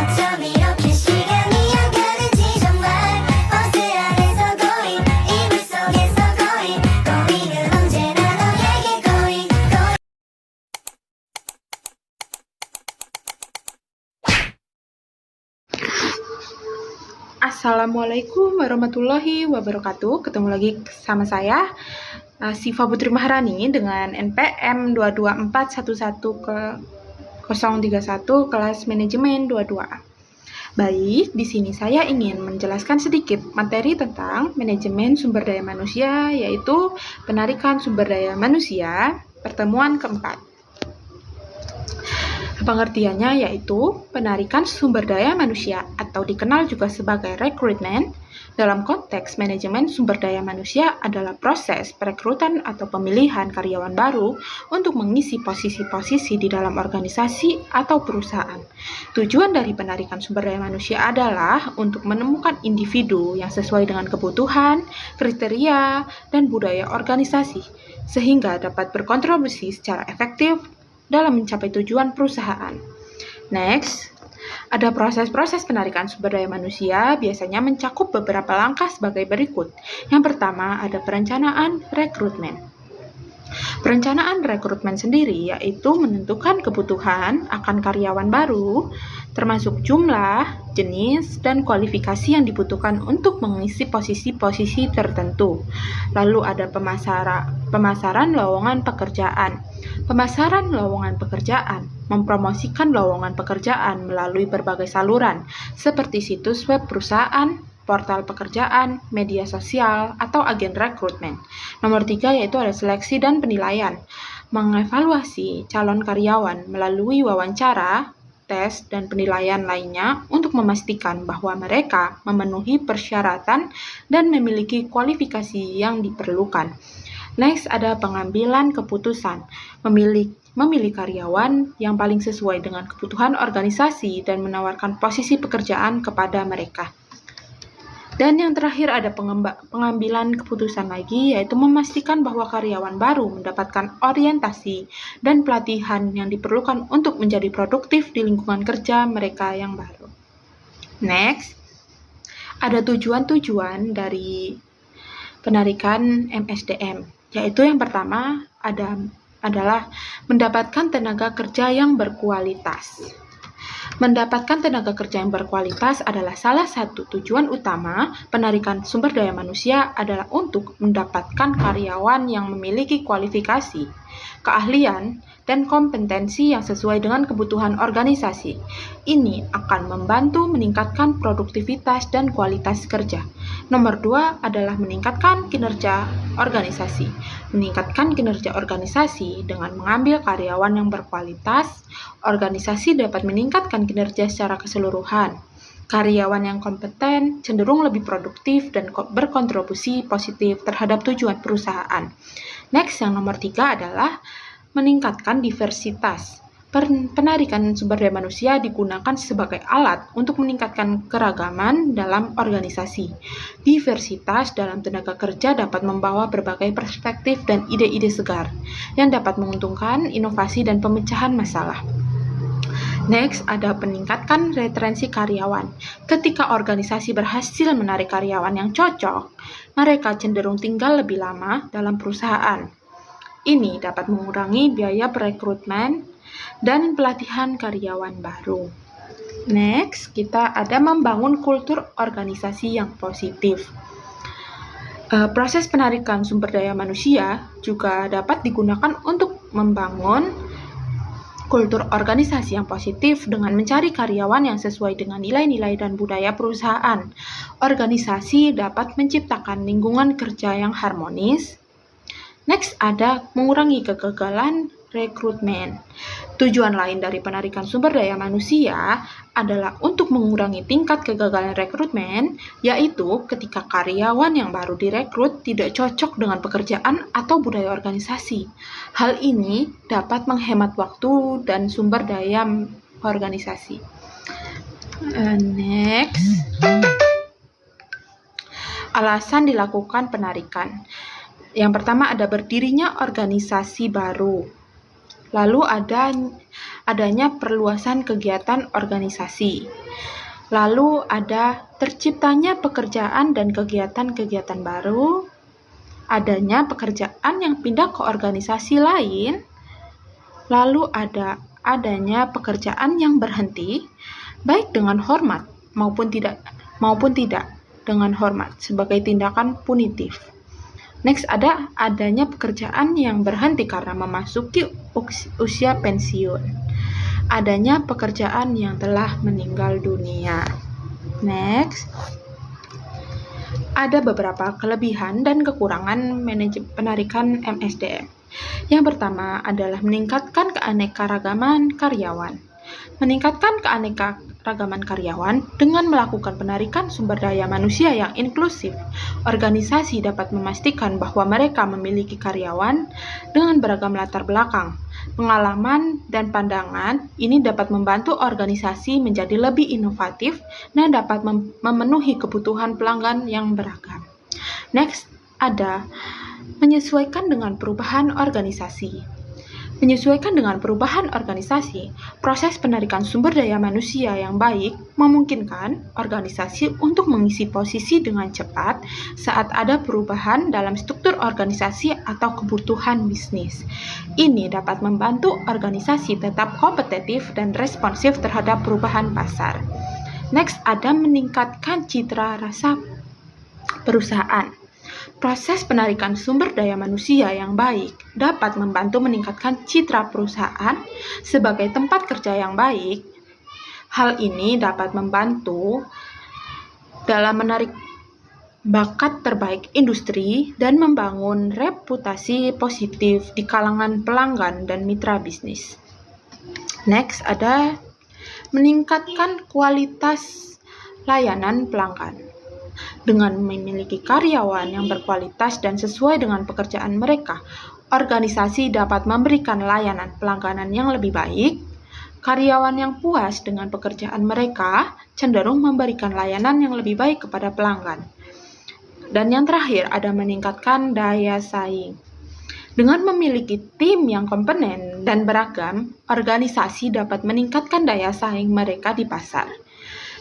어쩜 이렇게 시간이 안 가는지 정말 버스 안에서 고인 이불 속에서 고인 고인은 언제나 너에게 고인 고인. Assalamualaikum warahmatullahi wabarakatuh. Ketemu lagi sama saya Siva Putri Maharani dengan NPM 22411 kelas manajemen 22A. Baik, di sini saya ingin menjelaskan sedikit materi tentang manajemen sumber daya manusia, yaitu penarikan sumber daya manusia, pertemuan keempat. Pengertiannya yaitu penarikan sumber daya manusia atau dikenal juga sebagai recruitment. Dalam konteks manajemen sumber daya manusia adalah proses perekrutan atau pemilihan karyawan baru untuk mengisi posisi-posisi di dalam organisasi atau perusahaan. Tujuan dari penarikan sumber daya manusia adalah untuk menemukan individu yang sesuai dengan kebutuhan, kriteria, dan budaya organisasi, sehingga dapat berkontribusi secara efektif dalam mencapai tujuan perusahaan. Next, ada proses-proses penarikan sumber daya manusia biasanya mencakup beberapa langkah sebagai berikut. Yang pertama, ada perencanaan rekrutmen. Perencanaan rekrutmen sendiri yaitu menentukan kebutuhan akan karyawan baru, termasuk jumlah, jenis, dan kualifikasi yang dibutuhkan untuk mengisi posisi-posisi tertentu. Lalu ada pemasaran lowongan pekerjaan. Pemasaran lowongan pekerjaan mempromosikan lowongan pekerjaan melalui berbagai saluran, seperti situs web perusahaan, portal pekerjaan, media sosial, atau agen rekrutmen. Nomor 3 yaitu ada seleksi dan penilaian. Mengevaluasi calon karyawan melalui wawancara, tes, dan penilaian lainnya untuk memastikan bahwa mereka memenuhi persyaratan dan memiliki kualifikasi yang diperlukan. Next, ada pengambilan keputusan. Memilih karyawan yang paling sesuai dengan kebutuhan organisasi dan menawarkan posisi pekerjaan kepada mereka. Dan yang terakhir ada pengambilan keputusan lagi, yaitu memastikan bahwa karyawan baru mendapatkan orientasi dan pelatihan yang diperlukan untuk menjadi produktif di lingkungan kerja mereka yang baru. Next, ada tujuan-tujuan dari penarikan MSDM, yaitu yang pertama adalah mendapatkan tenaga kerja yang berkualitas. Mendapatkan tenaga kerja yang berkualitas adalah salah satu tujuan utama penarikan sumber daya manusia adalah untuk mendapatkan karyawan yang memiliki kualifikasi, keahlian, dan kompetensi yang sesuai dengan kebutuhan organisasi. Ini akan membantu meningkatkan produktivitas dan kualitas kerja. Nomor 2 adalah meningkatkan kinerja organisasi. Meningkatkan kinerja organisasi dengan mengambil karyawan yang berkualitas, organisasi dapat meningkatkan kinerja secara keseluruhan. Karyawan yang kompeten cenderung lebih produktif dan berkontribusi positif terhadap tujuan perusahaan. Next, yang nomor 3 adalah meningkatkan diversitas. Penarikan sumber daya manusia digunakan sebagai alat untuk meningkatkan keragaman dalam organisasi. Diversitas dalam tenaga kerja dapat membawa berbagai perspektif dan ide-ide segar yang dapat menguntungkan inovasi dan pemecahan masalah. Next, ada peningkatkan retensi karyawan. Ketika organisasi berhasil menarik karyawan yang cocok, mereka cenderung tinggal lebih lama dalam perusahaan. Ini dapat mengurangi biaya perekrutmen dan pelatihan karyawan baru. Next, kita ada membangun kultur organisasi yang positif. Proses penarikan sumber daya manusia juga dapat digunakan untuk membangun kultur organisasi yang positif dengan mencari karyawan yang sesuai dengan nilai-nilai dan budaya perusahaan. Organisasi dapat menciptakan lingkungan kerja yang harmonis. Next, ada mengurangi kegagalan rekrutmen. Tujuan lain dari penarikan sumber daya manusia adalah untuk mengurangi tingkat kegagalan rekrutmen, yaitu ketika karyawan yang baru direkrut tidak cocok dengan pekerjaan atau budaya organisasi. Hal ini dapat menghemat waktu dan sumber daya organisasi. Next, alasan dilakukan penarikan. Yang pertama ada berdirinya organisasi baru. Lalu ada adanya perluasan kegiatan organisasi. Lalu ada terciptanya pekerjaan dan kegiatan-kegiatan baru, adanya pekerjaan yang pindah ke organisasi lain, lalu adanya pekerjaan yang berhenti, baik dengan hormat maupun tidak dengan hormat sebagai tindakan punitif. Next adanya pekerjaan yang berhenti karena memasuki usia pensiun. Adanya pekerjaan yang telah meninggal dunia. Next, ada beberapa kelebihan dan kekurangan penarikan MSDM. Yang pertama adalah meningkatkan keanekaragaman karyawan. Meningkatkan keanekaragaman karyawan dengan melakukan penarikan sumber daya manusia yang inklusif. Organisasi dapat memastikan bahwa mereka memiliki karyawan dengan beragam latar belakang, pengalaman, dan pandangan. Ini dapat membantu organisasi menjadi lebih inovatif dan dapat memenuhi kebutuhan pelanggan yang beragam. Next, ada menyesuaikan dengan perubahan organisasi. Menyesuaikan dengan perubahan organisasi, proses penarikan sumber daya manusia yang baik memungkinkan organisasi untuk mengisi posisi dengan cepat saat ada perubahan dalam struktur organisasi atau kebutuhan bisnis. Ini dapat membantu organisasi tetap kompetitif dan responsif terhadap perubahan pasar. Next, ada meningkatkan citra rasa perusahaan. Proses penarikan sumber daya manusia yang baik dapat membantu meningkatkan citra perusahaan sebagai tempat kerja yang baik. Hal ini dapat membantu dalam menarik bakat terbaik industri dan membangun reputasi positif di kalangan pelanggan dan mitra bisnis. Next, ada meningkatkan kualitas layanan pelanggan. Dengan memiliki karyawan yang berkualitas dan sesuai dengan pekerjaan mereka, organisasi dapat memberikan layanan pelangganan yang lebih baik. Karyawan yang puas dengan pekerjaan mereka cenderung memberikan layanan yang lebih baik kepada pelanggan. Dan yang terakhir, ada meningkatkan daya saing. Dengan memiliki tim yang kompeten dan beragam, organisasi dapat meningkatkan daya saing mereka di pasar.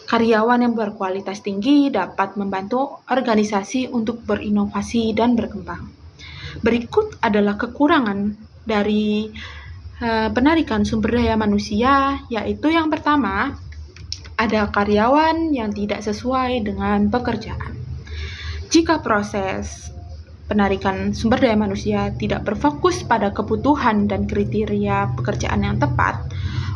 Karyawan yang berkualitas tinggi dapat membantu organisasi untuk berinovasi dan berkembang. Berikut adalah kekurangan dari penarikan sumber daya manusia, yaitu yang pertama, ada karyawan yang tidak sesuai dengan pekerjaan. Jika proses penarikan sumber daya manusia tidak berfokus pada kebutuhan dan kriteria pekerjaan yang tepat,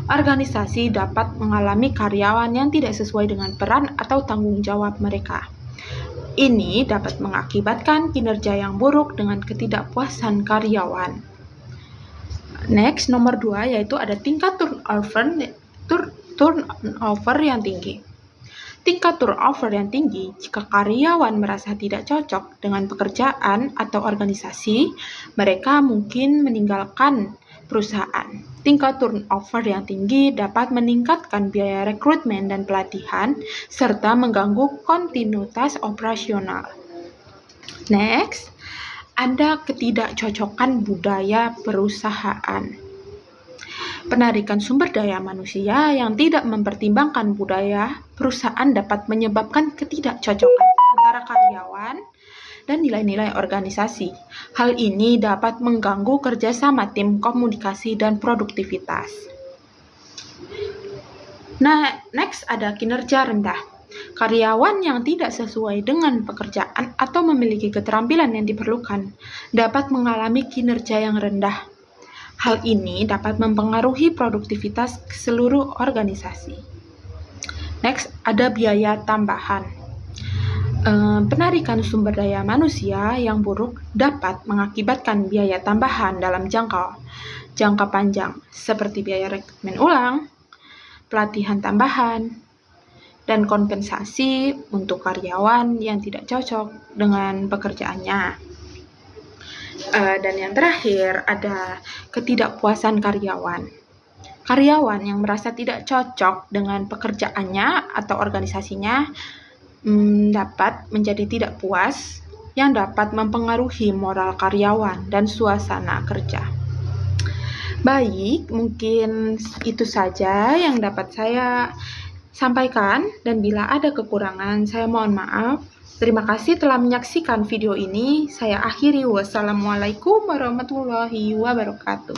organisasi dapat mengalami karyawan yang tidak sesuai dengan peran atau tanggung jawab mereka. Ini dapat mengakibatkan kinerja yang buruk dengan ketidakpuasan karyawan. Next, nomor 2, yaitu ada tingkat turnover yang tinggi. Tingkat turnover yang tinggi jika karyawan merasa tidak cocok dengan pekerjaan atau organisasi, mereka mungkin meninggalkan perusahaan. Tingkat turnover yang tinggi dapat meningkatkan biaya rekrutmen dan pelatihan, serta mengganggu kontinuitas operasional. Next, ada ketidakcocokan budaya perusahaan. Penarikan sumber daya manusia yang tidak mempertimbangkan budaya perusahaan dapat menyebabkan ketidakcocokan antara karyawan dan nilai-nilai organisasi. Hal ini dapat mengganggu kerjasama tim, komunikasi, dan produktivitas. Nah, next ada kinerja rendah. Karyawan yang tidak sesuai dengan pekerjaan atau memiliki keterampilan yang diperlukan dapat mengalami kinerja yang rendah. Hal ini dapat mempengaruhi produktivitas seluruh organisasi. Next, ada biaya tambahan. Penarikan sumber daya manusia yang buruk dapat mengakibatkan biaya tambahan dalam jangka panjang, seperti biaya rekrutmen ulang, pelatihan tambahan, dan kompensasi untuk karyawan yang tidak cocok dengan pekerjaannya. Dan yang terakhir ada ketidakpuasan karyawan. Karyawan yang merasa tidak cocok dengan pekerjaannya atau organisasinya dapat menjadi tidak puas, yang dapat mempengaruhi moral karyawan dan suasana kerja. Baik, mungkin itu saja yang dapat saya sampaikan, dan bila ada kekurangan, saya mohon maaf. Terima kasih telah menyaksikan video ini. Saya akhiri. Wassalamualaikum warahmatullahi wabarakatuh.